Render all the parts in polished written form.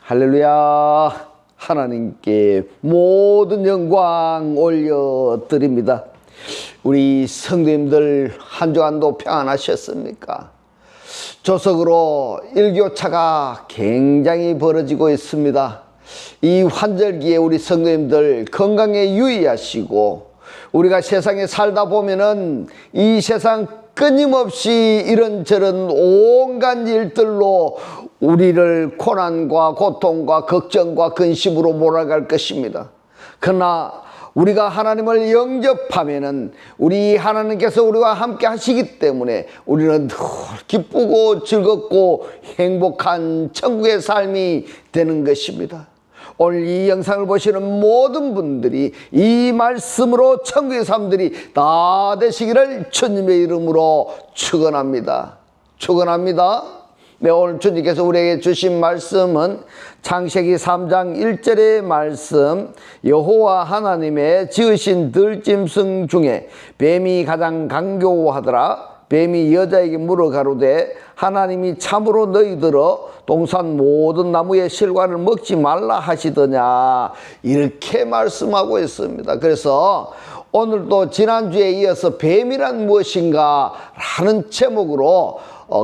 할렐루야. 하나님께 모든 영광 올려드립니다. 우리 성도님들 한 주간도 평안하셨습니까? 조석으로 일교차가 굉장히 벌어지고 있습니다. 이 환절기에 우리 성도님들 건강에 유의하시고, 우리가 세상에 살다 보면은 이 세상 끊임없이 이런저런 온갖 일들로 우리를 고난과 고통과 걱정과 근심으로 몰아갈 것입니다. 그러나 우리가 하나님을 영접하면은 우리 하나님께서 우리와 함께 하시기 때문에 우리는 늘 기쁘고 즐겁고 행복한 천국의 삶이 되는 것입니다. 오늘 이 영상을 보시는 모든 분들이 이 말씀으로 천국의 삶들이 다 되시기를 주님의 이름으로 축원합니다. 축원합니다. 네, 오늘 주님께서 우리에게 주신 말씀은 창세기 3장 1절의 말씀, 여호와 하나님의 지으신 들짐승 중에 뱀이 가장 강교하더라. 뱀이 여자에게 물어 가로되 하나님이 참으로 너희들어 동산 모든 나무의 실과를 먹지 말라 하시더냐, 이렇게 말씀하고 있습니다. 그래서 오늘도 지난주에 이어서 뱀이란 무엇인가 라는 제목으로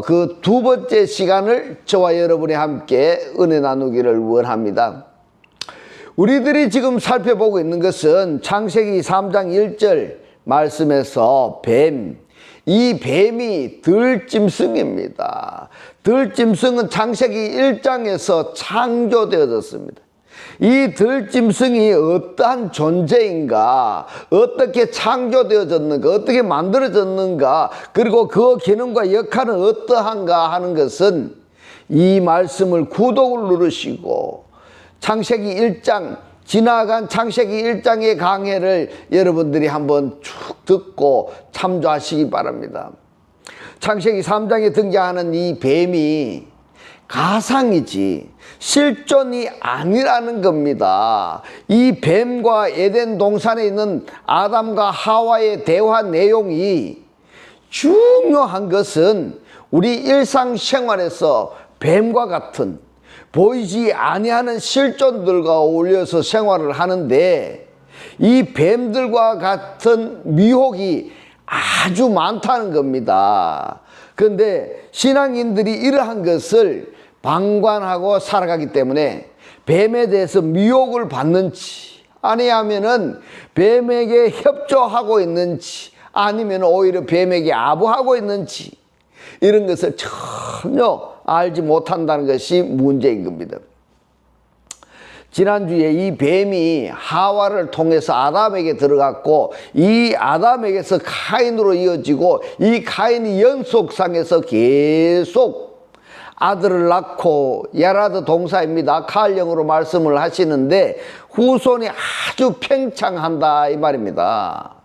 그 두 번째 시간을 저와 여러분이 함께 은혜 나누기를 원합니다. 우리들이 지금 살펴보고 있는 것은 창세기 3장 1절 말씀에서 이 뱀이 들짐승입니다. 들짐승은 창세기 1장에서 창조되어졌습니다. 이 들짐승이 어떠한 존재인가, 어떻게 창조되어졌는가, 어떻게 만들어졌는가, 그리고 그 기능과 역할은 어떠한가 하는 것은 이 말씀을 구독을 누르시고 창세기 1장, 지나간 창세기 1장의 강해를 여러분들이 한번 쭉 듣고 참조하시기 바랍니다. 창세기 3장에 등장하는 이 뱀이 가상이지 실존이 아니라는 겁니다. 이 뱀과 에덴 동산에 있는 아담과 하와의 대화 내용이 중요한 것은 우리 일상생활에서 뱀과 같은 보이지 아니하는 실존들과 어울려서 생활을 하는데, 이 뱀들과 같은 미혹이 아주 많다는 겁니다. 그런데 신앙인들이 이러한 것을 방관하고 살아가기 때문에 뱀에 대해서 미혹을 받는지, 아니하면은 뱀에게 협조하고 있는지, 아니면 오히려 뱀에게 아부하고 있는지, 이런 것을 전혀 알지 못한다는 것이 문제인 겁니다. 지난주에 이 뱀이 하와를 통해서 아담에게 들어갔고, 이 아담에게서 카인으로 이어지고, 이 카인이 연속상에서 계속 아들을 낳고, 야라드 동사입니다. 칼령으로 말씀을 하시는데 후손이 아주 팽창한다 이 말입니다.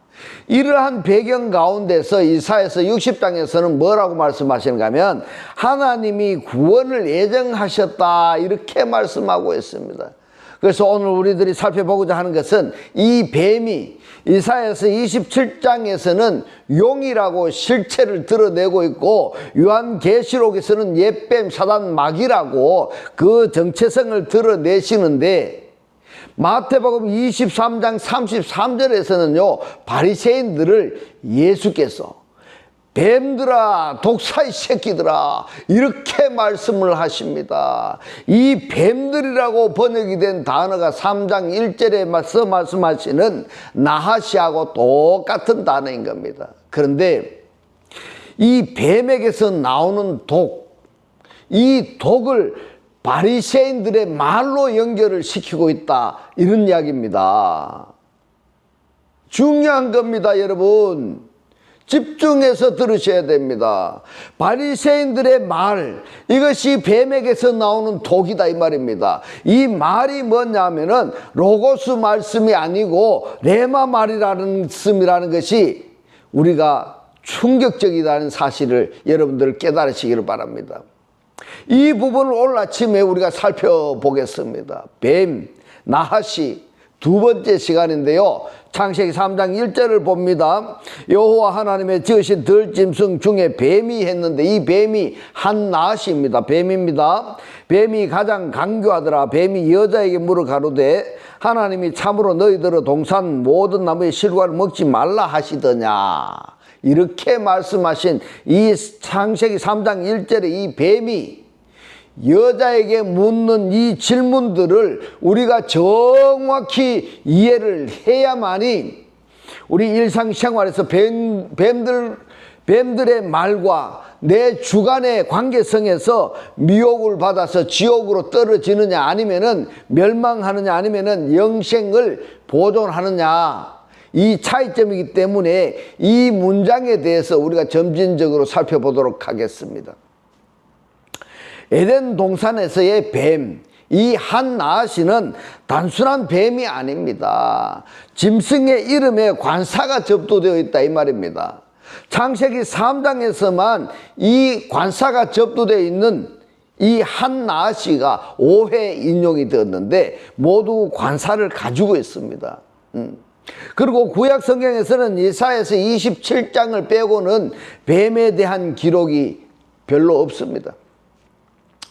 이러한 배경 가운데서 이사야서 60장에서는 뭐라고 말씀하시는가 하면 하나님이 구원을 예정하셨다 이렇게 말씀하고 있습니다. 그래서 오늘 우리들이 살펴보고자 하는 것은 이 뱀이 이사야서 27장에서는 용이라고 실체를 드러내고 있고, 요한계시록에서는 옛뱀 사단 마귀라고 그 정체성을 드러내시는데, 마태복음 23장 33절에서는요 바리새인들을 예수께서 뱀들아, 독사의 새끼들아, 이렇게 말씀을 하십니다. 이 뱀들이라고 번역이 된 단어가 3장 1절에 말씀하시는 나하시하고 똑같은 단어인 겁니다. 그런데 이 뱀에게서 나오는 이 독을 바리새인들의 말로 연결을 시키고 있다, 이런 이야기입니다. 중요한 겁니다, 여러분. 집중해서 들으셔야 됩니다. 바리새인들의 말, 이것이 뱀에게서 나오는 독이다 이 말입니다. 이 말이 뭐냐면은 로고스 말씀이 아니고 레마 말이라는 것이 우리가 충격적이라는 사실을 여러분들 깨달으시기를 바랍니다. 이 부분을 오늘 아침에 우리가 살펴보겠습니다. 뱀, 나하시, 두 번째 시간인데요. 창세기 3장 1절을 봅니다. 여호와 하나님의 지으신 들짐승 중에 뱀이 했는데 이 뱀이 한낫입니다. 뱀입니다. 뱀이 가장 강교하더라. 뱀이 여자에게 물어 가로되 하나님이 참으로 너희들의 동산 모든 나무의 실과를 먹지 말라 하시더냐. 이렇게 말씀하신 이 창세기 3장 1절에 이 뱀이 여자에게 묻는 이 질문들을 우리가 정확히 이해를 해야만이 우리 일상생활에서 뱀들의 말과 내 주간의 관계성에서 미혹을 받아서 지옥으로 떨어지느냐 아니면은 멸망하느냐 아니면은 영생을 보존하느냐, 이 차이점이기 때문에 이 문장에 대해서 우리가 점진적으로 살펴보도록 하겠습니다. 에덴 동산에서의 뱀, 이 한낫이는 단순한 뱀이 아닙니다. 짐승의 이름에 관사가 접두되어 있다 이 말입니다. 창세기 3장에서만 이 관사가 접두되어 있는 이 한낫이가 5회 인용이 되었는데 모두 관사를 가지고 있습니다. 그리고 구약 성경에서는 이사야서 27장을 빼고는 뱀에 대한 기록이 별로 없습니다.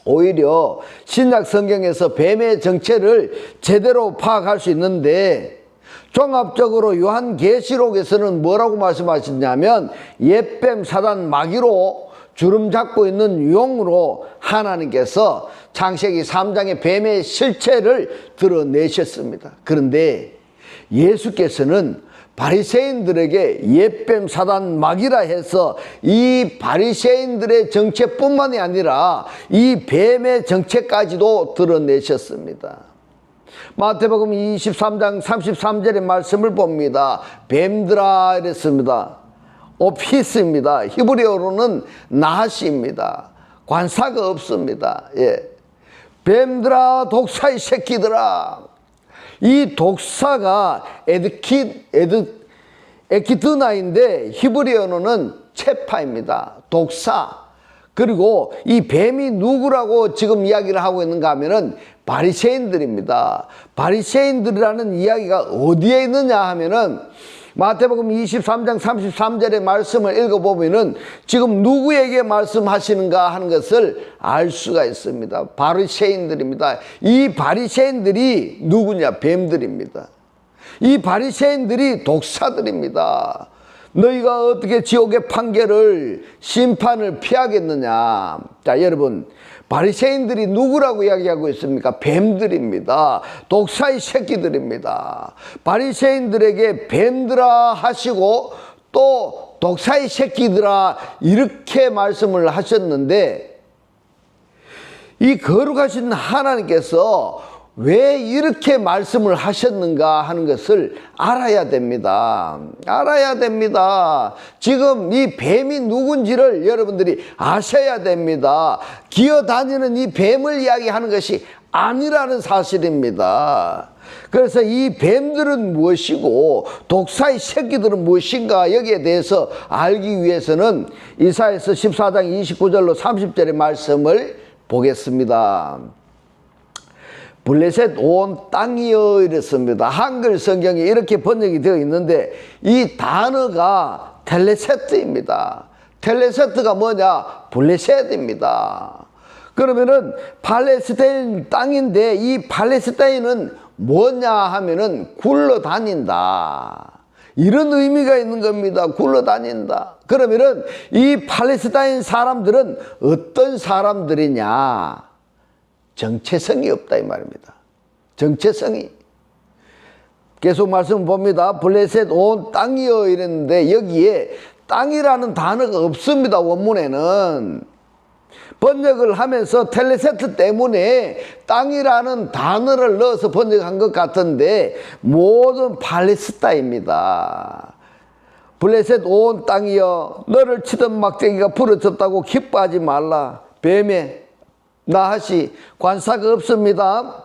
오히려 신약 성경에서 뱀의 정체를 제대로 파악할 수 있는데 종합적으로 요한계시록에서는 뭐라고 말씀하셨냐면 옛뱀 사단 마귀로 주름 잡고 있는 용으로 하나님께서 창세기 3장의 뱀의 실체를 드러내셨습니다. 그런데 예수께서는 바리새인들에게 옛뱀 사단 마귀라 해서 이 바리새인들의 정체뿐만이 아니라 이 뱀의 정체까지도 드러내셨습니다. 마태복음 23장 33절의 말씀을 봅니다. 뱀들아 이랬습니다. 오피스입니다. 히브리어로는 나하시입니다. 관사가 없습니다. 예. 뱀들아 독사의 새끼들아. 이 독사가 에키드나인데 히브리어로는 체파입니다. 독사. 그리고 이 뱀이 누구라고 지금 이야기를 하고 있는가 하면은 바리새인들입니다. 바리새인들이라는 이야기가 어디에 있느냐 하면은 마태복음 23장 33절의 말씀을 읽어보면은 지금 누구에게 말씀하시는가 하는 것을 알 수가 있습니다. 바리새인들입니다. 이 바리새인들이 누구냐? 뱀들입니다. 이 바리새인들이 독사들입니다. 너희가 어떻게 지옥의 판결을 심판을 피하겠느냐? 자, 여러분, 바리새인들이 누구라고 이야기하고 있습니까? 뱀들입니다. 독사의 새끼들입니다. 바리새인들에게 뱀들아 하시고 또 독사의 새끼들아 이렇게 말씀을 하셨는데 이 거룩하신 하나님께서 왜 이렇게 말씀을 하셨는가 하는 것을 알아야 됩니다. 알아야 됩니다. 지금 이 뱀이 누군지를 여러분들이 아셔야 됩니다. 기어다니는 이 뱀을 이야기하는 것이 아니라는 사실입니다. 그래서 이 뱀들은 무엇이고 독사의 새끼들은 무엇인가 여기에 대해서 알기 위해서는 이사야서 14장 29절로 30절의 말씀을 보겠습니다. 블레셋 온 땅이여 이랬습니다. 한글 성경에 이렇게 번역이 되어 있는데 이 단어가 텔레세트입니다. 텔레세트가 뭐냐? 블레셋입니다. 그러면은 팔레스타인 땅인데 이 팔레스타인은 뭐냐 하면은 굴러다닌다. 이런 의미가 있는 겁니다. 굴러다닌다. 그러면은 이 팔레스타인 사람들은 어떤 사람들이냐? 정체성이 없다 이 말입니다. 정체성이. 계속 말씀 봅니다. 블레셋 온 땅이여 이랬는데 여기에 땅이라는 단어가 없습니다. 원문에는. 번역을 하면서 텔레세트 때문에 땅이라는 단어를 넣어서 번역한 것 같은데 모든 팔레스타입니다. 블레셋 온 땅이여 너를 치던 막대기가 부러졌다고 기뻐하지 말라. 뱀에 나하시 관사가 없습니다.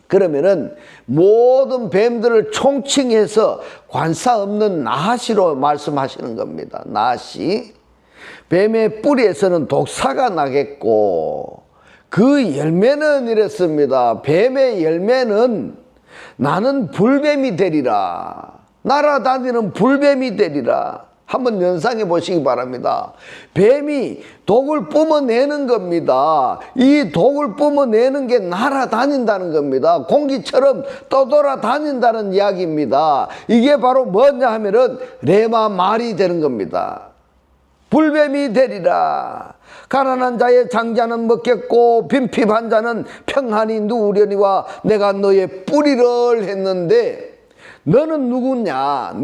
그러면은 모든 뱀들을 총칭해서 관사 없는 나하시로 말씀하시는 겁니다. 나하시. 뱀의 뿌리에서는 독사가 나겠고 그 열매는 이랬습니다. 뱀의 열매는 나는 불뱀이 되리라. 날아다니는 불뱀이 되리라. 한번 연상해 보시기 바랍니다. 뱀이 독을 뿜어내는 겁니다. 이 독을 뿜어내는 게 날아다닌다는 겁니다. 공기처럼 떠돌아다닌다는 이야기입니다. 이게 바로 뭐냐 하면은 레마 말이 되는 겁니다. 불뱀이 되리라. 가난한 자의 장자는 먹겠고 빈핍한 자는 평안히 누우려니와 내가 너의 뿌리를 했는데, 너는 누구냐?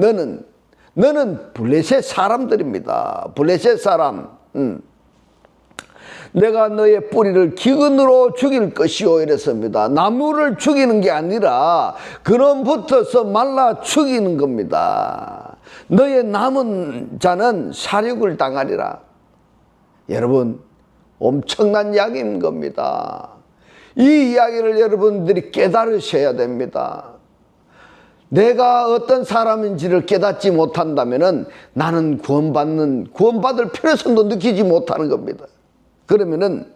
너는 블레셋 사람들입니다. 블레셋 사람. 내가 너의 뿌리를 기근으로 죽일 것이요 이랬습니다. 나무를 죽이는 게 아니라 그놈 붙어서 말라 죽이는 겁니다. 너의 남은 자는 사륙을 당하리라. 여러분, 엄청난 이야기인 겁니다. 이 이야기를 여러분들이 깨달으셔야 됩니다. 내가 어떤 사람인지를 깨닫지 못한다면은 나는 구원받을 필요성도 느끼지 못하는 겁니다. 그러면은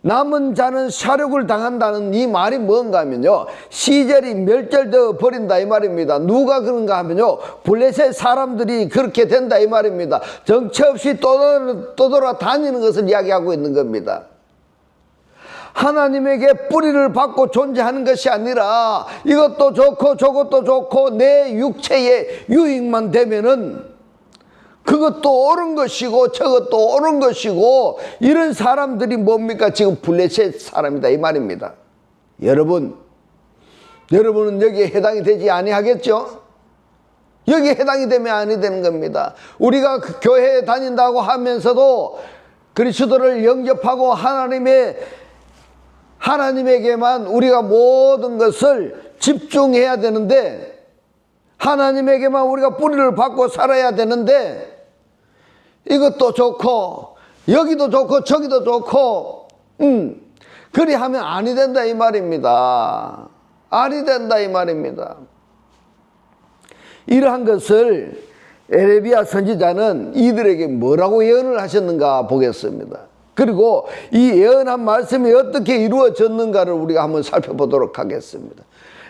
남은 자는 사륙을 당한다는 이 말이 뭔가 하면요, 시절이 멸절되어 버린다 이 말입니다. 누가 그런가 하면요, 블레셋 사람들이 그렇게 된다 이 말입니다. 정처 없이 떠돌아다니는 것을 이야기하고 있는 겁니다. 하나님에게 뿌리를 받고 존재하는 것이 아니라 이것도 좋고 저것도 좋고 내 육체의 유익만 되면은 그것도 옳은 것이고 저것도 옳은 것이고, 이런 사람들이 뭡니까? 지금 블레셋 사람이다 이 말입니다. 여러분은 여기에 해당이 되지 아니하겠죠? 여기에 해당이 되면 아니 되는 겁니다. 우리가 그 교회에 다닌다고 하면서도 그리스도를 영접하고 하나님에게만 우리가 모든 것을 집중해야 되는데, 하나님에게만 우리가 뿌리를 받고 살아야 되는데, 이것도 좋고 여기도 좋고 저기도 좋고 그리 하면 아니 된다 이 말입니다. 아니 된다 이 말입니다. 이러한 것을 에레미야 선지자는 이들에게 뭐라고 예언을 하셨는가 보겠습니다. 그리고 이 예언한 말씀이 어떻게 이루어졌는가를 우리가 한번 살펴보도록 하겠습니다.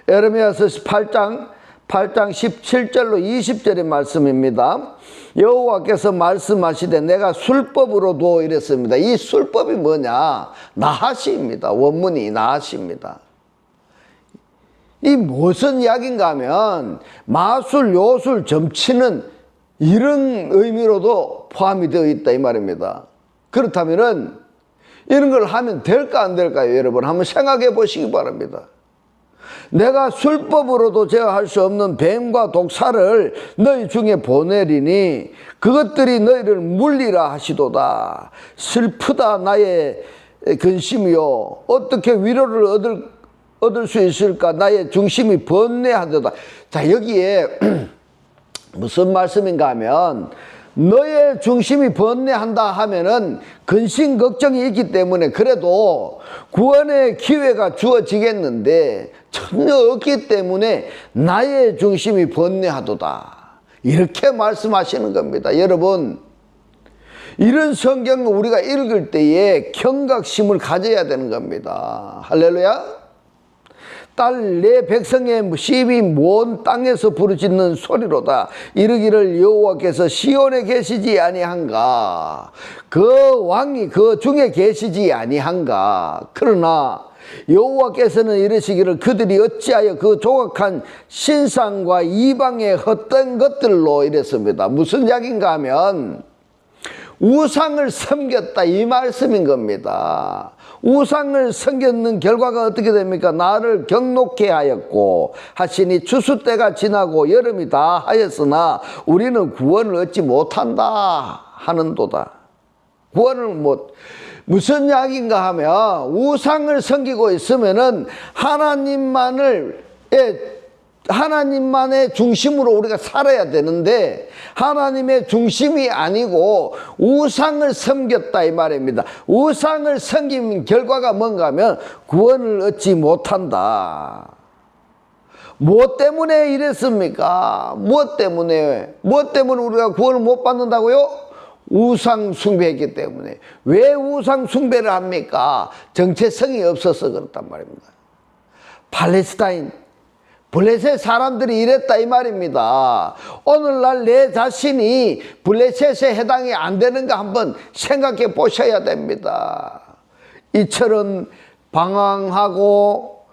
에레미야서 8장 17절로 20절의 말씀입니다. 여호와께서 말씀하시되 내가 술법으로도 이랬습니다. 이 술법이 뭐냐? 나하시입니다. 원문이 나하시입니다. 이 무슨 이야기인가 하면 마술, 요술, 점치는 이런 의미로도 포함이 되어 있다 이 말입니다. 그렇다면은 이런 걸 하면 될까 안 될까요? 여러분 한번 생각해 보시기 바랍니다. 내가 술법으로도 제어할 수 없는 뱀과 독사를 너희 중에 보내리니 그것들이 너희를 물리라 하시도다. 슬프다 나의 근심이요, 어떻게 위로를 얻을 수 있을까? 나의 중심이 번뇌하도다. 자, 여기에 무슨 말씀인가 하면, 너의 중심이 번뇌한다 하면은 근심 걱정이 있기 때문에 그래도 구원의 기회가 주어지겠는데 전혀 없기 때문에 나의 중심이 번뇌하도다, 이렇게 말씀하시는 겁니다. 여러분, 이런 성경을 우리가 읽을 때에 경각심을 가져야 되는 겁니다. 할렐루야. 딸 내 백성의 심히 먼 땅에서 부르짖는 소리로다. 이르기를 여호와께서 시온에 계시지 아니한가? 그 왕이 그 중에 계시지 아니한가? 그러나 여호와께서는 이르시기를 그들이 어찌하여 그 조각한 신상과 이방의 헛된 것들로 이랬습니다. 무슨 이야기인가 하면 우상을 섬겼다 이 말씀인 겁니다. 우상을 섬겼는 결과가 어떻게 됩니까? 나를 경록케 하였고 하시니 추수 때가 지나고 여름이 다 하였으나 우리는 구원을 얻지 못한다 하는도다. 구원을 무슨 이야기인가 하면 우상을 섬기고 있으면은 하나님만의 중심으로 우리가 살아야 되는데 하나님의 중심이 아니고 우상을 섬겼다 이 말입니다. 우상을 섬긴 결과가 뭔가 하면 구원을 얻지 못한다. 무엇 때문에 이랬습니까? 무엇 때문에 우리가 구원을 못 받는다고요? 우상 숭배했기 때문에. 왜 우상 숭배를 합니까? 정체성이 없어서 그렇단 말입니다. 팔레스타인, 블레셋 사람들이 이랬다 이 말입니다. 오늘날 내 자신이 블레셋에 해당이 안 되는가 한번 생각해 보셔야 됩니다. 이처럼 방황하고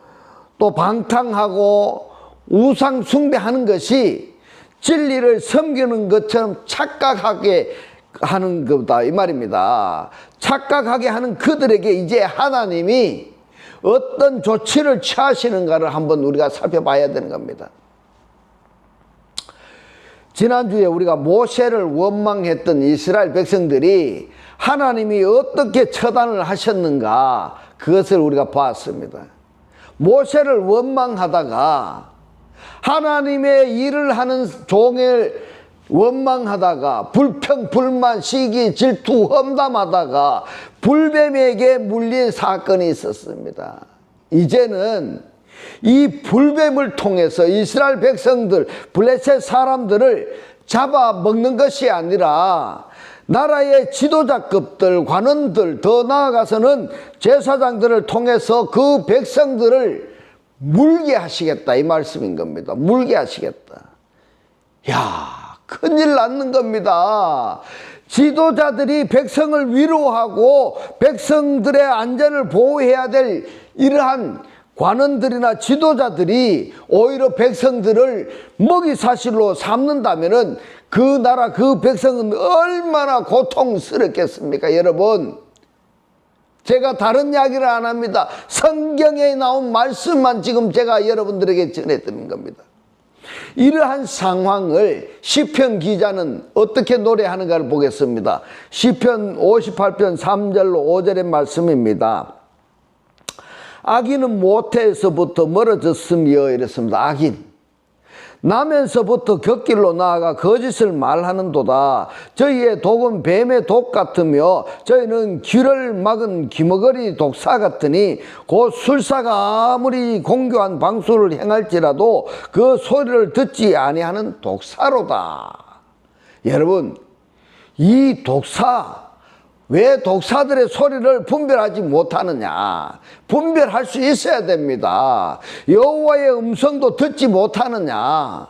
또 방탕하고 우상 숭배하는 것이 진리를 섬기는 것처럼 착각하게 하는 것다 이 말입니다. 착각하게 하는 그들에게 이제 하나님이 어떤 조치를 취하시는가를 한번 우리가 살펴봐야 되는 겁니다. 지난주에 우리가 모세를 원망했던 이스라엘 백성들이 하나님이 어떻게 처단을 하셨는가 그것을 우리가 보았습니다. 모세를 원망하다가 하나님의 일을 하는 종을 원망하다가 불평, 불만, 시기, 질투, 험담하다가 불뱀에게 물린 사건이 있었습니다. 이제는 이 불뱀을 통해서 이스라엘 백성들, 블레셋 사람들을 잡아먹는 것이 아니라 나라의 지도자급들, 관원들, 더 나아가서는 제사장들을 통해서 그 백성들을 물게 하시겠다 이 말씀인 겁니다. 물게 하시겠다. 야, 큰일 났는 겁니다. 지도자들이 백성을 위로하고 백성들의 안전을 보호해야 될 이러한 관원들이나 지도자들이 오히려 백성들을 먹이사슬로 삼는다면은 그 나라 그 백성은 얼마나 고통스럽겠습니까? 여러분, 제가 다른 이야기를 안 합니다. 성경에 나온 말씀만 지금 제가 여러분들에게 전해드리는 겁니다. 이러한 상황을 시편 기자는 어떻게 노래하는가를 보겠습니다. 시편 58편 3절로 5절의 말씀입니다. 악인은 모태에서부터 멀어졌으며 이랬습니다. 악인 나면서부터 곁길로 나아가 거짓을 말하는도다. 저희의 독은 뱀의 독 같으며 저희는 귀를 막은 귀머거리 독사 같으니 곧 술사가 아무리 공교한 방수를 행할지라도 그 소리를 듣지 아니하는 독사로다. 여러분, 이 독사, 왜 독사들의 소리를 분별하지 못하느냐? 분별할 수 있어야 됩니다. 여호와의 음성도 듣지 못하느냐?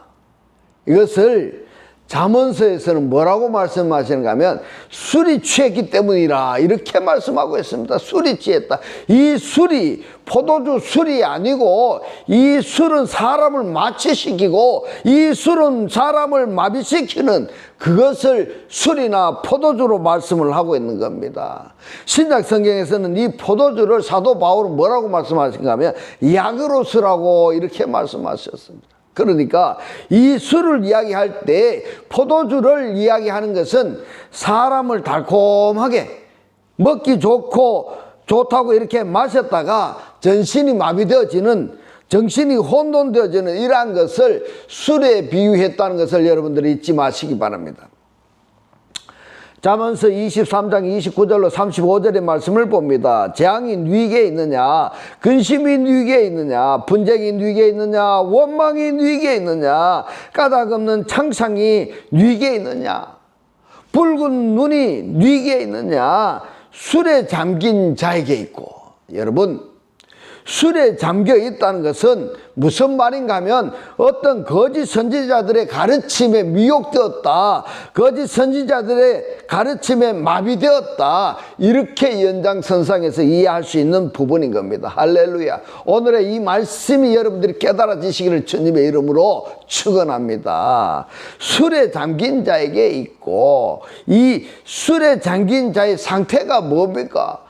이것을 잠언서에서는 뭐라고 말씀하시는가 하면 술이 취했기 때문이라 이렇게 말씀하고 있습니다. 술이 취했다. 이 술이 포도주 술이 아니고 이 술은 사람을 마취시키고 이 술은 사람을 마비시키는 그것을 술이나 포도주로 말씀을 하고 있는 겁니다. 신약 성경에서는 이 포도주를 사도 바울은 뭐라고 말씀하신가 하면 약으로서라고 이렇게 말씀하셨습니다. 그러니까 이 술을 이야기할 때 포도주를 이야기하는 것은 사람을 달콤하게 먹기 좋다고 이렇게 마셨다가 전신이 마비되어지는, 정신이 혼돈되어지는 이러한 것을 술에 비유했다는 것을 여러분들이 잊지 마시기 바랍니다. 잠언서 23장 29절로 35절의 말씀을 봅니다. 재앙이 네게 있느냐, 근심이 네게 있느냐, 분쟁이 네게 있느냐, 원망이 네게 있느냐, 까닭없는 창상이 네게 있느냐, 붉은 눈이 네게 있느냐, 술에 잠긴 자에게 있고. 여러분, 술에 잠겨 있다는 것은 무슨 말인가 하면 어떤 거짓 선지자들의 가르침에 미혹되었다, 거짓 선지자들의 가르침에 마비되었다, 이렇게 연장선상에서 이해할 수 있는 부분인 겁니다. 할렐루야. 오늘의 이 말씀이 여러분들이 깨달아지시기를 주님의 이름으로 축원합니다. 술에 잠긴 자에게 있고, 이 술에 잠긴 자의 상태가 뭡니까?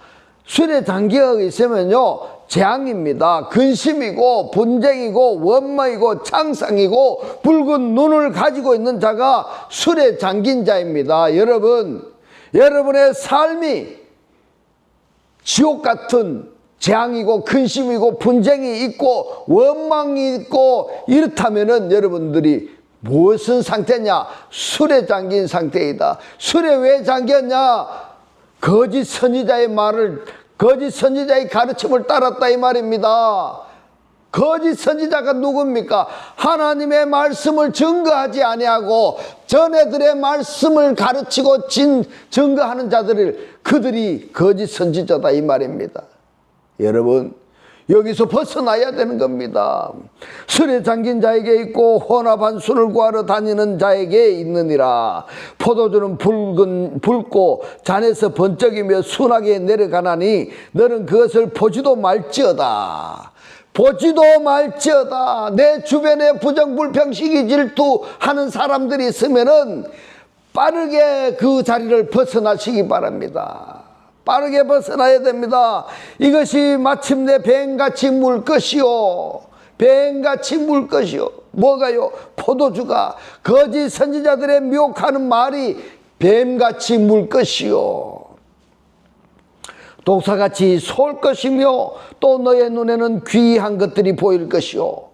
술에 잠겨 있으면요, 재앙입니다. 근심이고 분쟁이고 원망이고 창상이고 붉은 눈을 가지고 있는 자가 술에 잠긴 자입니다. 여러분, 여러분의 삶이 지옥 같은 재앙이고 근심이고 분쟁이 있고 원망이 있고 이렇다면은 여러분들이 무슨 상태냐? 술에 잠긴 상태이다. 술에 왜 잠겼냐? 거짓 선지자의 말을, 거짓 선지자의 가르침을 따랐다 이 말입니다. 거짓 선지자가 누굽니까? 하나님의 말씀을 증거하지 아니하고 전애들의 말씀을 가르치고 증거하는 자들을, 그들이 거짓 선지자다 이 말입니다. 여러분, 여기서 벗어나야 되는 겁니다. 술에 잠긴 자에게 있고 혼합한 술을 구하러 다니는 자에게 있느니라. 포도주는 붉고 잔에서 번쩍이며 순하게 내려가나니 너는 그것을 보지도 말지어다. 보지도 말지어다. 내 주변에 부정불평 시기 질투하는 사람들이 있으면은 빠르게 그 자리를 벗어나시기 바랍니다. 빠르게 벗어나야 됩니다. 이것이 마침내 뱀같이 물 것이요. 뱀같이 물 것이요. 뭐가요? 포도주가 거짓 선지자들의 미혹하는 말이 뱀같이 물 것이요. 독사같이 쏠 것이며 또 너의 눈에는 귀한 것들이 보일 것이요.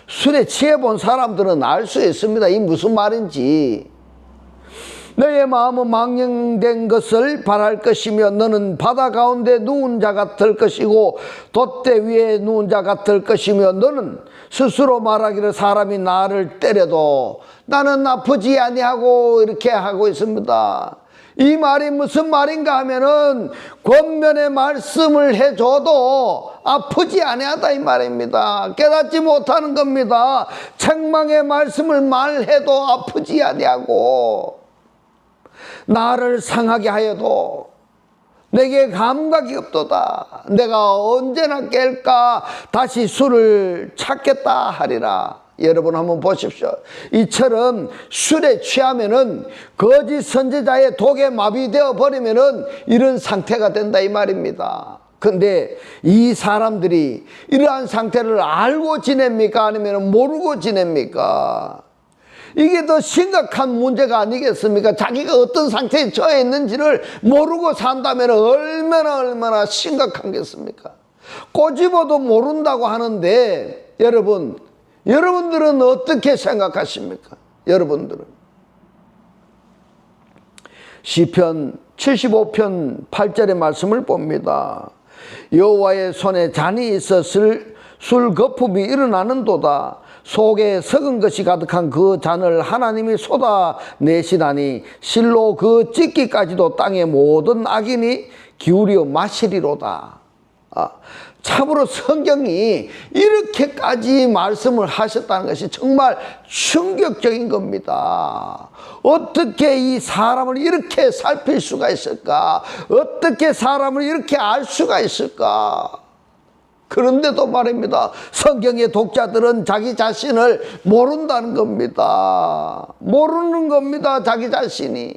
술에 취해본 사람들은 알 수 있습니다. 이 무슨 말인지. 너의 마음은 망령된 것을 바랄 것이며 너는 바다 가운데 누운 자 같을 것이고 돛대 위에 누운 자 같을 것이며 너는 스스로 말하기를 사람이 나를 때려도 나는 아프지 아니하고 이렇게 하고 있습니다. 이 말이 무슨 말인가 하면은 권면의 말씀을 해줘도 아프지 아니하다 이 말입니다. 깨닫지 못하는 겁니다. 책망의 말씀을 말해도 아프지 아니하고 나를 상하게 하여도 내게 감각이 없도다. 내가 언제나 깰까 다시 술을 찾겠다 하리라. 여러분 한번 보십시오. 이처럼 술에 취하면은 거짓 선지자의 독에 마비되어 버리면은 이런 상태가 된다 이 말입니다. 근데 이 사람들이 이러한 상태를 알고 지냅니까? 아니면 모르고 지냅니까? 이게 더 심각한 문제가 아니겠습니까? 자기가 어떤 상태에 처해 있는지를 모르고 산다면 얼마나 심각하겠습니까? 꼬집어도 모른다고 하는데 여러분들은 어떻게 생각하십니까? 여러분들은 시편 75편 8절의 말씀을 봅니다. 여호와의 손에 잔이 있었을 술 거품이 일어나는도다. 속에 썩은 것이 가득한 그 잔을 하나님이 쏟아내시다니 실로 그 찢기까지도 땅의 모든 악인이 기울여 마시리로다. 참으로 성경이 이렇게까지 말씀을 하셨다는 것이 정말 충격적인 겁니다. 어떻게 이 사람을 이렇게 살필 수가 있을까? 어떻게 사람을 이렇게 알 수가 있을까? 그런데도 말입니다. 성경의 독자들은 자기 자신을 모른다는 겁니다. 모르는 겁니다. 자기 자신이.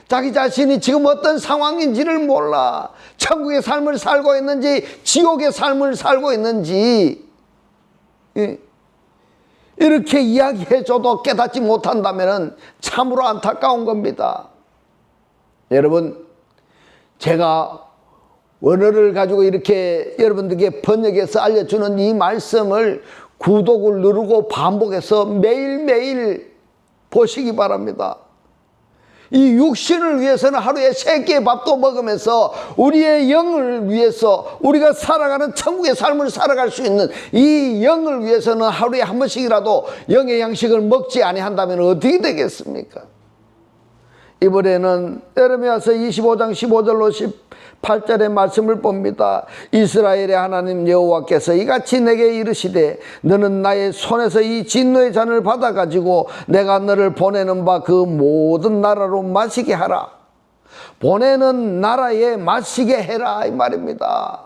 자기 자신이 지금 어떤 상황인지를 몰라. 천국의 삶을 살고 있는지 지옥의 삶을 살고 있는지 이렇게 이야기해줘도 깨닫지 못한다면 참으로 안타까운 겁니다. 여러분, 제가 원어를 가지고 이렇게 여러분들에게 번역해서 알려주는 이 말씀을 구독을 누르고 반복해서 매일매일 보시기 바랍니다. 이 육신을 위해서는 하루에 3끼의 밥도 먹으면서 우리의 영을 위해서 우리가 살아가는 천국의 삶을 살아갈 수 있는 이 영을 위해서는 하루에 한 번씩이라도 영의 양식을 먹지 아니한다면 어떻게 되겠습니까? 이번에는 에레미야서 25장 15절로 18절의 말씀을 봅니다. 이스라엘의 하나님 여호와께서 이같이 내게 이르시되 너는 나의 손에서 이 진노의 잔을 받아가지고 내가 너를 보내는 바 그 모든 나라로 마시게 하라. 보내는 나라에 마시게 해라 이 말입니다.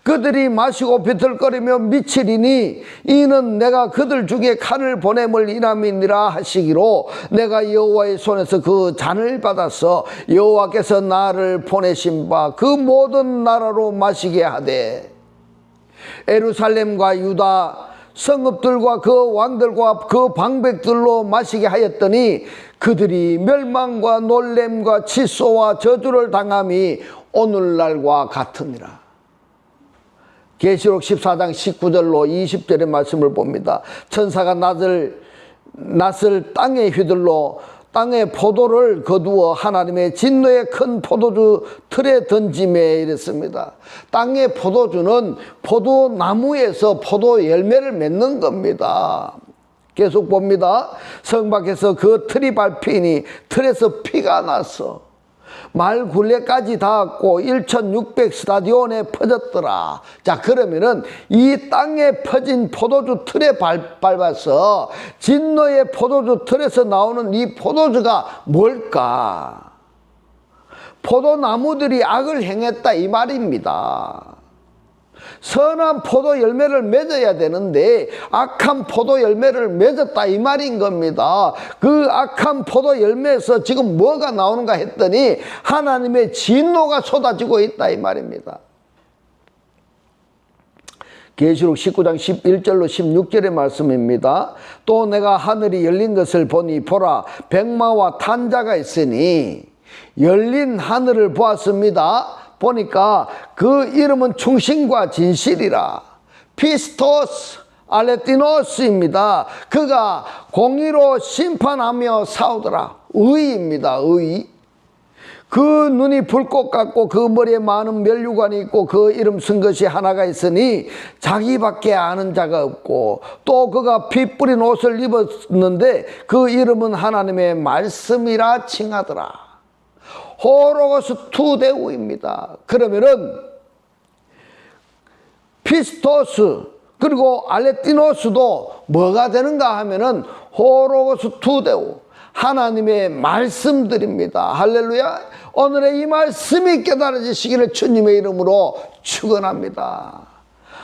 그들이 마시고 비틀거리며 미치리니 이는 내가 그들 중에 칼을 보냄을 인함이니라 하시기로 내가 여호와의 손에서 그 잔을 받아서 여호와께서 나를 보내신 바 그 모든 나라로 마시게 하되 예루살렘과 유다 성읍들과 그 왕들과 그 방백들로 마시게 하였더니 그들이 멸망과 놀램과 치소와 저주를 당함이 오늘날과 같으니라. 계시록 14장 19절로 20절의 말씀을 봅니다. 천사가 낫을 땅에 휘둘러 땅에 포도를 거두어 하나님의 진노의 큰 포도주 틀에 던짐에 이랬습니다. 땅의 포도주는 포도나무에서 포도 열매를 맺는 겁니다. 계속 봅니다. 성 밖에서 그 틀이 밟히니 틀에서 피가 났어. 말 굴레까지 닿았고 1600 스타디온에 퍼졌더라. 자, 그러면은 이 땅에 퍼진 포도주 틀에 밟아서 진노의 포도주 틀에서 나오는 이 포도주가 뭘까? 포도나무들이 악을 행했다 이 말입니다. 선한 포도 열매를 맺어야 되는데 악한 포도 열매를 맺었다 이 말인 겁니다. 그 악한 포도 열매에서 지금 뭐가 나오는가 했더니 하나님의 진노가 쏟아지고 있다 이 말입니다. 계시록 19장 11절로 16절의 말씀입니다. 또 내가 하늘이 열린 것을 보니 보라 백마와 탄자가 있으니 열린 하늘을 보았습니다. 보니까 그 이름은 충신과 진실이라. 피스토스 알레티노스입니다. 그가 공의로 심판하며 싸우더라. 의입니다. 의. 그 눈이 불꽃 같고 그 머리에 많은 면류관이 있고 그 이름 쓴 것이 하나가 있으니 자기밖에 아는 자가 없고 또 그가 피 뿌린 옷을 입었는데 그 이름은 하나님의 말씀이라 칭하더라. 호로고스 투데우입니다. 그러면은 피스토스 그리고 알레티노스도 뭐가 되는가 하면은 호로고스 투데우 하나님의 말씀들입니다. 할렐루야. 오늘의 이 말씀이 깨달아지시기를 주님의 이름으로 축원합니다.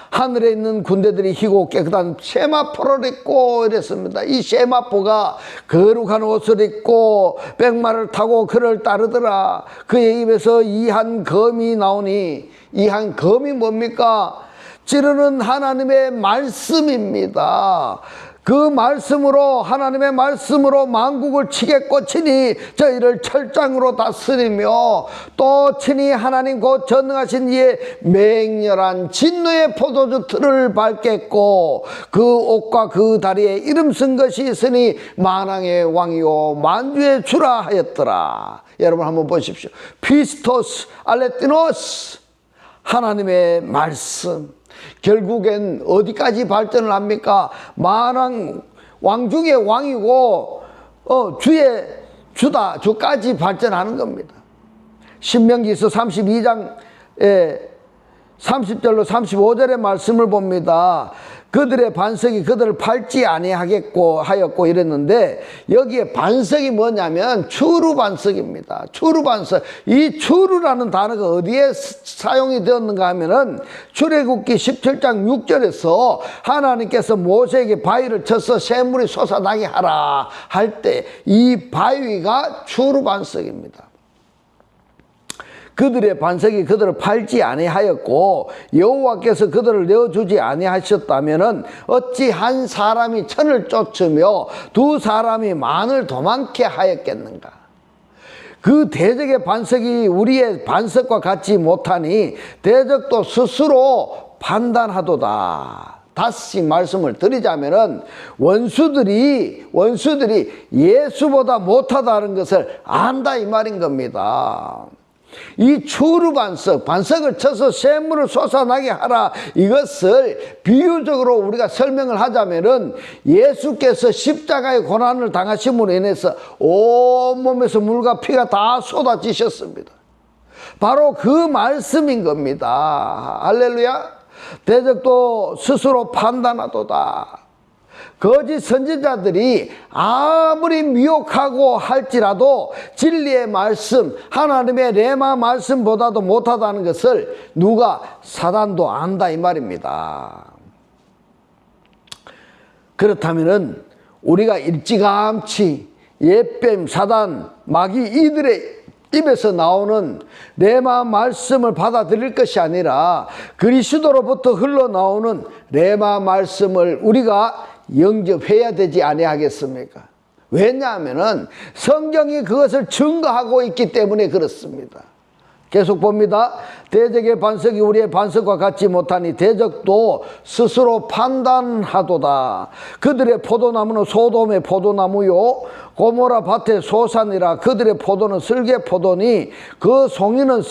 하늘에 있는 군대들이 희고 깨끗한 세마포를 입고 이랬습니다. 이 세마포가 거룩한 옷을 입고 백마를 타고 그를 따르더라. 그의 입에서 이한 검이 나오니 이한 검이 뭡니까? 찌르는 하나님의 말씀입니다. 그 말씀으로 하나님의 말씀으로 만국을 치게 꽂히니 저희를 철장으로 다스리며 또 친히 하나님 곧 전능하신 이의 맹렬한 진노의 포도주 틀을 밟겠고 그 옷과 그 다리에 이름 쓴 것이 있으니 만왕의 왕이요 만주의 주라 하였더라. 여러분 한번 보십시오. 피스토스 알레티노스 하나님의 말씀. 결국엔 어디까지 발전을 합니까? 만왕 왕 중의 왕이고 주의 주다 주까지 발전하는 겁니다. 신명기서 32장에 30절로 35절의 말씀을 봅니다. 그들의 반석이 그들을 팔지 아니하겠고 하였고 이랬는데 여기에 반석이 뭐냐면 추루 반석입니다. 추루 반석. 이 추루라는 단어가 어디에 사용이 되었는가 하면은 출애굽기 17장 6절에서 하나님께서 모세에게 바위를 쳐서 샘물이 솟아나게 하라 할 때 이 바위가 추루 반석입니다. 그들의 반석이 그들을 팔지 아니하였고 여호와께서 그들을 내어주지 아니하셨다면은 어찌 한 사람이 천을 쫓으며 두 사람이 만을 도망케 하였겠는가. 그 대적의 반석이 우리의 반석과 같지 못하니 대적도 스스로 판단하도다. 다시 말씀을 드리자면은 원수들이 예수보다 못하다는 것을 안다 이 말인 겁니다. 이 추루 반석을 쳐서 샘물을 솟아나게 하라. 이것을 비유적으로 우리가 설명을 하자면은 예수께서 십자가의 고난을 당하심으로 인해서 온몸에서 물과 피가 다 쏟아지셨습니다. 바로 그 말씀인 겁니다. 할렐루야. 대적도 스스로 판단하도다. 거짓 선지자들이 아무리 미혹하고 할지라도 진리의 말씀, 하나님의 레마 말씀보다도 못하다는 것을 누가? 사단도 안다 이 말입니다. 그렇다면은 우리가 일찌감치 옛뱀, 사단, 마귀 이들의 입에서 나오는 레마 말씀을 받아들일 것이 아니라 그리스도로부터 흘러나오는 레마 말씀을 우리가 영접해야 되지 아니하겠습니까? 왜냐하면은 성경이 그것을 증거하고 있기 때문에 그렇습니다. 계속 봅니다. 대적의 반석이 우리의 반석과 같지 못하니 대적도 스스로 판단하도다. 그들의 포도나무는 소돔의 포도나무요 고모라 밭의 소산이라. 그들의 포도는 슬개 포도니 그 송이는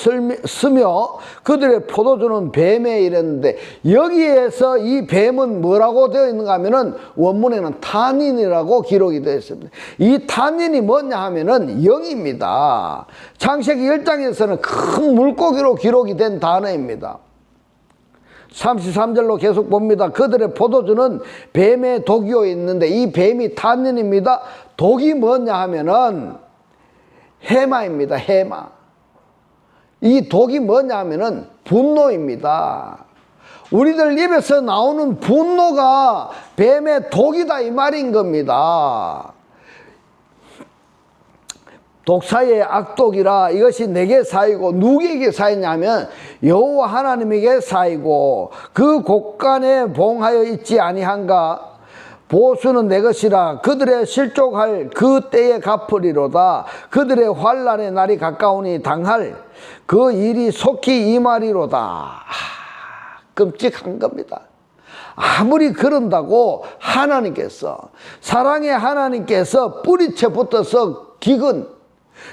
스며 그들의 포도주는 뱀에 이랬는데, 여기에서 이 뱀은 뭐라고 되어 있는가 하면은 원문에는 탄닌이라고 기록이 되어 있습니다. 이 탄닌이 뭐냐 하면은 영입니다. 창세기 1장에서는 큰 물고기로 기록이 된 단어입니다. 33절로 계속 봅니다. 그들의 포도주는 뱀의 독이요 있는데 이 뱀이 탄닌입니다. 독이 뭐냐 하면은 해마입니다. 해마. 이 독이 뭐냐 하면은 분노입니다. 우리들 입에서 나오는 분노가 뱀의 독이다 이 말인 겁니다. 독사의 악독이라. 이것이 내게 쌓이고 누구에게 쌓이냐면 여호와 하나님에게 쌓이고 그 곳간에 봉하여 있지 아니한가. 보수는 내 것이라. 그들의 실족할 그 때에 갚으리로다. 그들의 환난의 날이 가까우니 당할 그 일이 속히 임하리로다. 끔찍한 겁니다. 아무리 그런다고 하나님께서, 사랑의 하나님께서 뿌리채 붙어서 기근,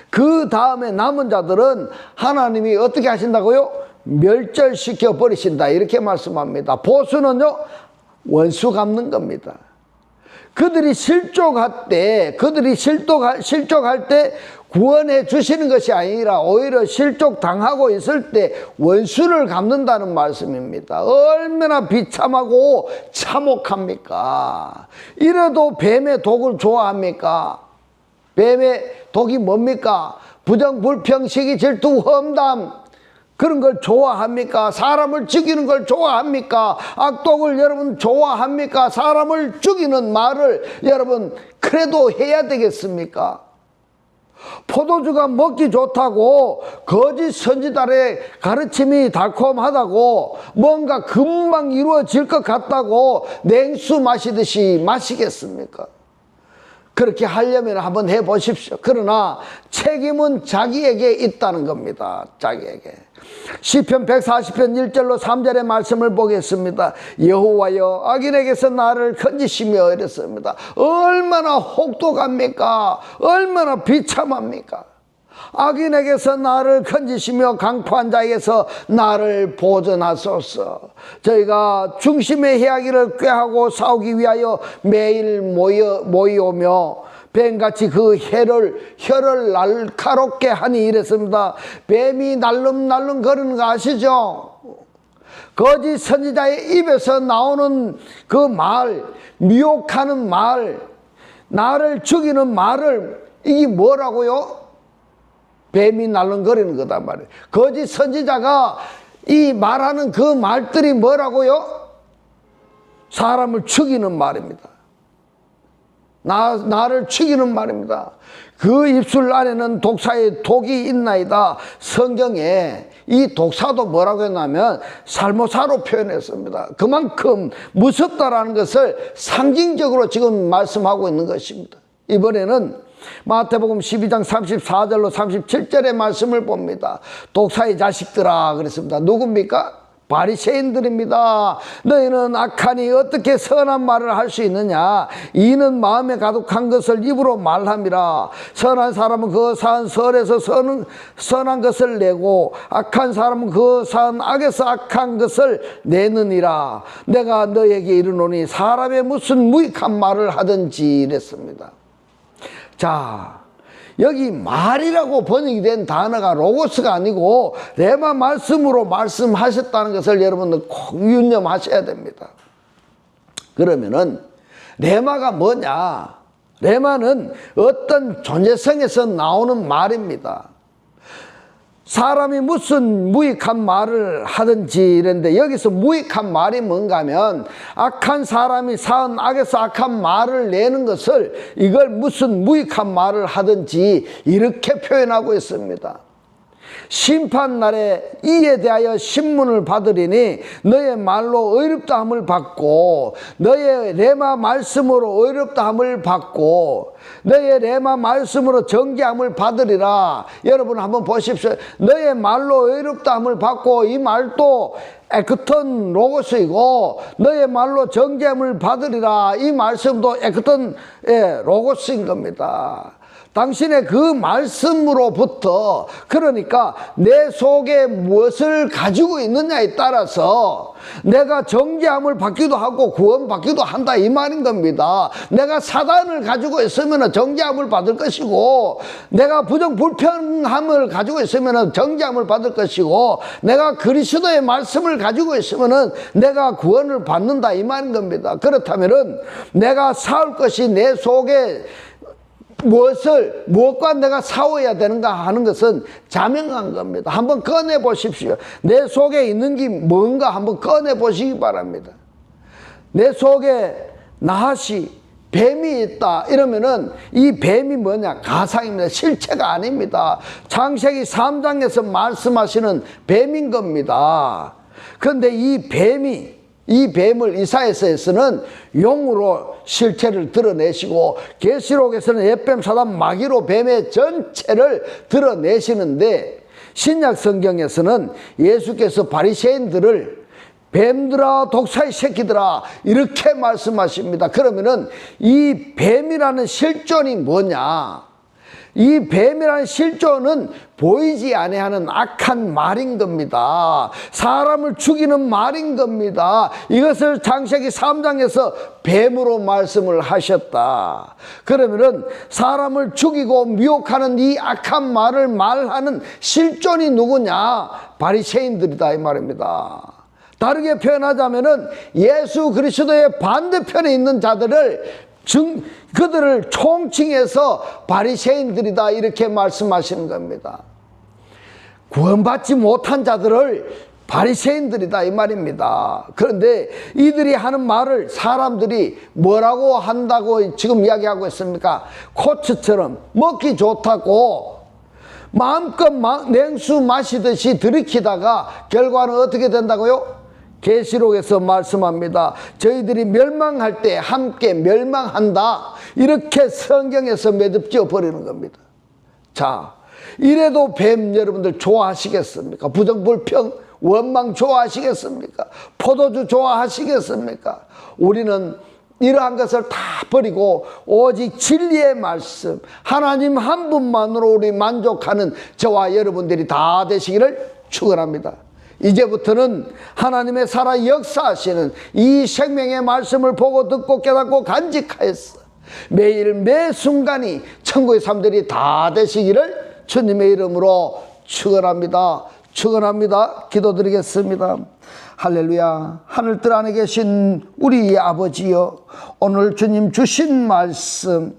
그 다음에 남은 자들은 하나님이 어떻게 하신다고요? 멸절시켜 버리신다 이렇게 말씀합니다. 보수는요 원수 갚는 겁니다. 그들이 실족할 때, 실족할 때 구원해 주시는 것이 아니라 오히려 실족당하고 있을 때 원수를 갚는다는 말씀입니다. 얼마나 비참하고 참혹합니까? 이래도 뱀의 독을 좋아합니까? 뱀의 독이 뭡니까? 부정, 불평, 시기, 질투, 험담, 그런 걸 좋아합니까? 사람을 죽이는 걸 좋아합니까? 악독을 여러분 좋아합니까? 사람을 죽이는 말을 여러분 그래도 해야 되겠습니까? 포도주가 먹기 좋다고 거짓 선지자의 가르침이 달콤하다고 뭔가 금방 이루어질 것 같다고 냉수 마시듯이 마시겠습니까? 그렇게 하려면 한번 해보십시오. 그러나 책임은 자기에게 있다는 겁니다. 자기에게. 시편 140편 1절로 3절의 말씀을 보겠습니다. 여호와여 악인에게서 나를 건지시며 이랬습니다. 얼마나 혹독합니까? 얼마나 비참합니까? 악인에게서 나를 건지시며 강포한 자에게서 나를 보존하소서. 저희가 중심의 이야기를 꾀하고 싸우기 위하여 매일 모이오며 뱀같이 그 혀를 날카롭게 하니 이랬습니다. 뱀이 날름날름 거리는 거 아시죠? 거짓 선지자의 입에서 나오는 그 말, 미혹하는 말, 나를 죽이는 말을, 이게 뭐라고요? 뱀이 날름거리는 거단 말이에요. 거짓 선지자가 이 말하는 그 말들이 뭐라고요? 사람을 죽이는 말입니다. 나를 죽이는 말입니다. 그 입술 안에는 독사의 독이 있나이다. 성경에 이 독사도 뭐라고 했냐면 살모사로 표현했습니다. 그만큼 무섭다라는 것을 상징적으로 지금 말씀하고 있는 것입니다. 이번에는 마태복음 12장 34절로 37절의 말씀을 봅니다. 독사의 자식들아 그랬습니다. 누굽니까? 바리새인들입니다. 너희는 악하니 어떻게 선한 말을 할 수 있느냐? 이는 마음에 가득한 것을 입으로 말함이라. 선한 사람은 그 산 설에서 선한 것을 내고 악한 사람은 그 산 악에서 악한 것을 내느니라. 내가 너에게 이르노니 사람의 무슨 무익한 말을 하든지 이랬습니다. 자, 여기 말이라고 번역이 된 단어가 로고스가 아니고 레마 말씀으로 말씀하셨다는 것을 여러분들 꼭 유념하셔야 됩니다. 그러면은 레마가 뭐냐? 레마는 어떤 존재성에서 나오는 말입니다. 사람이 무슨 무익한 말을 하든지 이랬는데 여기서 무익한 말이 뭔가 하면 악한 사람이 산 악에서 악한 말을 내는 것을 이걸 무슨 무익한 말을 하든지 이렇게 표현하고 있습니다. 심판날에 이에 대하여 신문을 받으리니 너의 말로 의롭다함을 받고 너의 레마 말씀으로 의롭다함을 받고 너의 레마 말씀으로 정죄함을 받으리라. 여러분 한번 보십시오. 너의 말로 의롭다함을 받고, 이 말도 에크턴 로고스이고 너의 말로 정죄함을 받으리라. 이 말씀도 에크턴 로고스인 겁니다. 당신의 그 말씀으로부터, 그러니까 내 속에 무엇을 가지고 있느냐에 따라서 내가 정죄함을 받기도 하고 구원받기도 한다, 이 말인 겁니다. 내가 사단을 가지고 있으면 정죄함을 받을 것이고, 내가 부정불평함을 가지고 있으면 정죄함을 받을 것이고, 내가 그리스도의 말씀을 가지고 있으면 내가 구원을 받는다, 이 말인 겁니다. 그렇다면 내가 싸울 것이 내 속에 무엇과 내가 싸워야 되는가 하는 것은 자명한 겁니다. 한번 꺼내 보십시오. 내 속에 있는 게 뭔가 한번 꺼내 보시기 바랍니다. 내 속에 나하시 뱀이 있다 이러면은 이 뱀이 뭐냐? 가상입니다. 실체가 아닙니다. 창세기 3장에서 말씀하시는 뱀인 겁니다. 그런데 이 뱀을 이사야서에서는 용으로 실체를 드러내시고, 계시록에서는 햇뱀, 사단, 마귀로 뱀의 전체를 드러내시는데, 신약 성경에서는 예수께서 바리새인들을 뱀들아, 독사의 새끼들아, 이렇게 말씀하십니다. 그러면은 이 뱀이라는 실존이 뭐냐? 이 뱀이라는 실존은 보이지 아니하는 악한 말인 겁니다. 사람을 죽이는 말인 겁니다. 이것을 창세기 3장에서 뱀으로 말씀을 하셨다. 그러면은 사람을 죽이고 미혹하는 이 악한 말을 말하는 실존이 누구냐? 바리새인들이다, 이 말입니다. 다르게 표현하자면은 예수 그리스도의 반대편에 있는 자들을 그들을 총칭해서 바리새인들이다, 이렇게 말씀하시는 겁니다. 구원받지 못한 자들을 바리새인들이다, 이 말입니다. 그런데 이들이 하는 말을 사람들이 뭐라고 한다고 지금 이야기하고 있습니까? 코츠처럼 먹기 좋다고 마음껏 냉수 마시듯이 들이키다가 결과는 어떻게 된다고요? 계시록에서 말씀합니다. 저희들이 멸망할 때 함께 멸망한다, 이렇게 성경에서 매듭지어 버리는 겁니다. 자, 이래도 뱀 여러분들 좋아하시겠습니까? 부정불평, 원망 좋아하시겠습니까? 포도주 좋아하시겠습니까? 우리는 이러한 것을 다 버리고 오직 진리의 말씀, 하나님 한 분만으로 우리 만족하는 저와 여러분들이 다 되시기를 축원합니다. 이제부터는 하나님의 살아 역사하시는 이 생명의 말씀을 보고 듣고 깨닫고 간직하였어 매일 매 순간이 천국의 삶들이 다 되시기를 주님의 이름으로 축원합니다. 축원합니다. 기도드리겠습니다. 할렐루야. 하늘들 안에 계신 우리 아버지여, 오늘 주님 주신 말씀,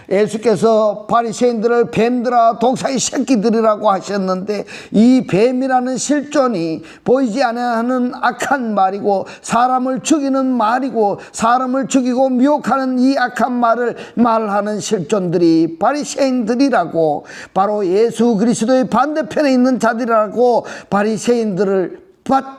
예수께서 바리새인들을 뱀들아, 독사의 새끼들이라고 하셨는데, 이 뱀이라는 실존이 보이지 않는 악한 말이고 사람을 죽이는 말이고 사람을 죽이고 미혹하는 이 악한 말을 말하는 실존들이 바리새인들이라고, 바로 예수 그리스도의 반대편에 있는 자들이라고 바리새인들을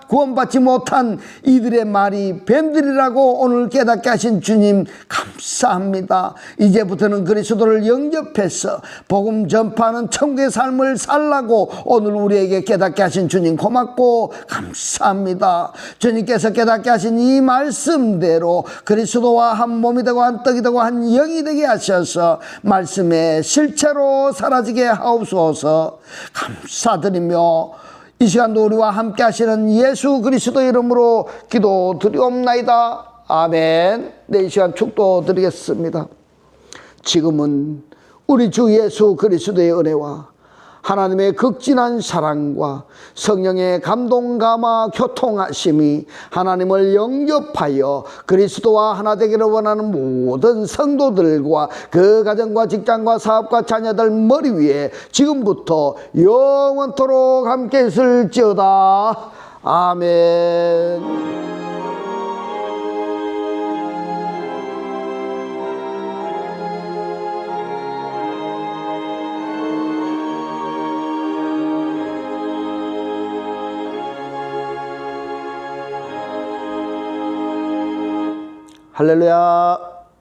구원받지 못한 이들의 말이 뱀들이라고 오늘 깨닫게 하신 주님 감사합니다. 이제부터는 그리스도를 영접해서 복음 전파하는 천국의 삶을 살라고 오늘 우리에게 깨닫게 하신 주님 고맙고 감사합니다. 주님께서 깨닫게 하신 이 말씀대로 그리스도와 한 몸이 되고 한 떡이 되고 한 영이 되게 하셔서 말씀의 실체로 사라지게 하옵소서. 감사드리며 이 시간도 우리와 함께 하시는 예수 그리스도 이름으로 기도드리옵나이다. 아멘. 네, 이 시간 축도드리겠습니다. 지금은 우리 주 예수 그리스도의 은혜와 하나님의 극진한 사랑과 성령의 감동 감화 교통하심이 하나님을 영접하여 그리스도와 하나 되기를 원하는 모든 성도들과 그 가정과 직장과 사업과 자녀들 머리 위에 지금부터 영원토록 함께 있을지어다. 아멘. 할렐루야.